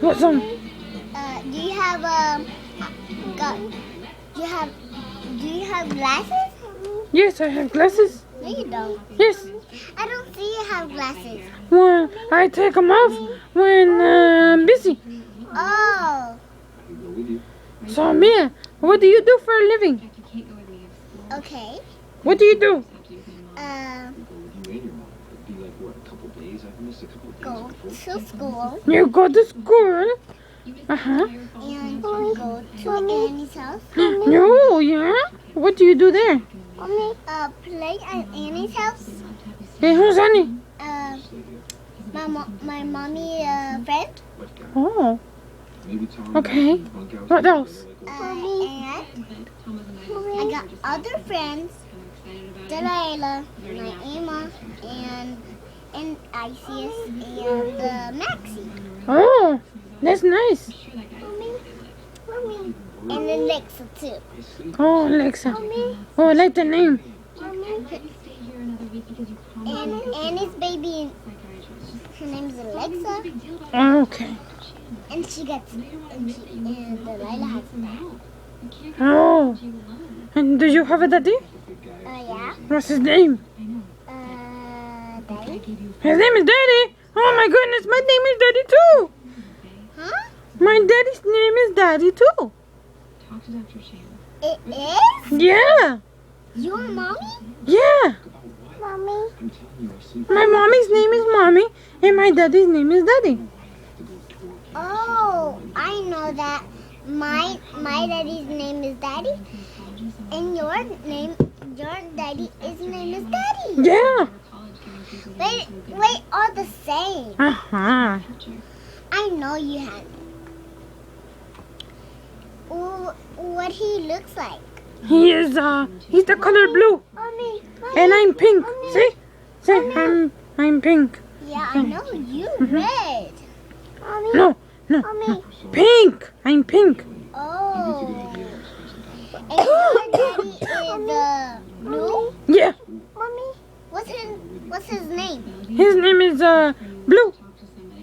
What song? Do you have got? Do you have glasses? Yes, I have glasses. No, you don't. Yes. I don't see you have glasses. Well, I take them off when I'm busy. Oh, So, Mia, what do you do for a living? okay. What do you do? Go to school You go to school. Uh-huh. and go to Annie's house. No, yeah? What do you do there? Play at Annie's house. Hey, who's Annie? My mommy friend. Oh, okay. What else? And I got other friends. Delilah, Naima, and Isis, and Maxie. Oh, that's nice. And Alexa too. Oh, Alexa. Oh, I like the name. And Annie's baby, her name's Alexa, Oh, okay. and and Delilah has that. Oh, and do you have a daddy? Yeah. What's his name? Daddy? His name is Daddy. Oh my goodness, my name is Daddy too. Huh? My daddy's name is Daddy too. It is? Yeah, Your mommy? yeah. Mommy? My mommy's name is Mommy, and my daddy's name is Daddy. Oh, I know that. My daddy's name is Daddy, and your daddy's name is Daddy. Yeah. Wait, all the same. Uh-huh. I know you have. What he looks like. He's the color blue, Mommy. and I'm pink. See? I'm pink. Yeah, I know you red. Mommy. No, Mommy. pink. I'm pink. Oh. And your daddy is blue. Yeah. Mommy. What's his name? His name is Blue.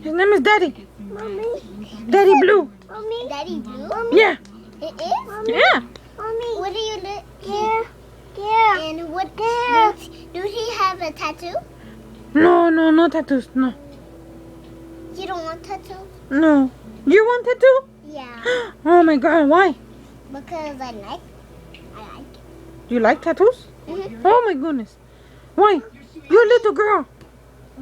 His name is Daddy. Mommy. Daddy Blue. Mommy. Daddy blue. Yeah. It is. Yeah. Mommy. What do you look here? Yeah. And what do he have a tattoo? No tattoos. No. You don't want tattoos? No. You want tattoo? Yeah. Oh my God. Why? Because I like. You like tattoos? Mm-hmm. Oh my goodness. Why? You're a little girl.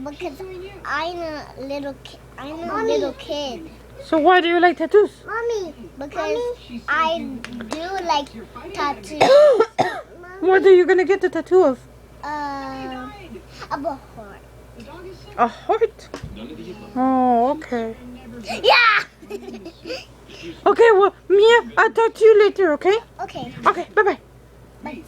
Because I'm a little kid. So why do you like tattoos? Mommy. Because I do like tattoos. What are you gonna get the tattoo of? A heart. A heart? Oh, okay. Yeah. Okay, well, Mia, I'll talk to you later, okay? Okay. Okay, bye-bye. Bye.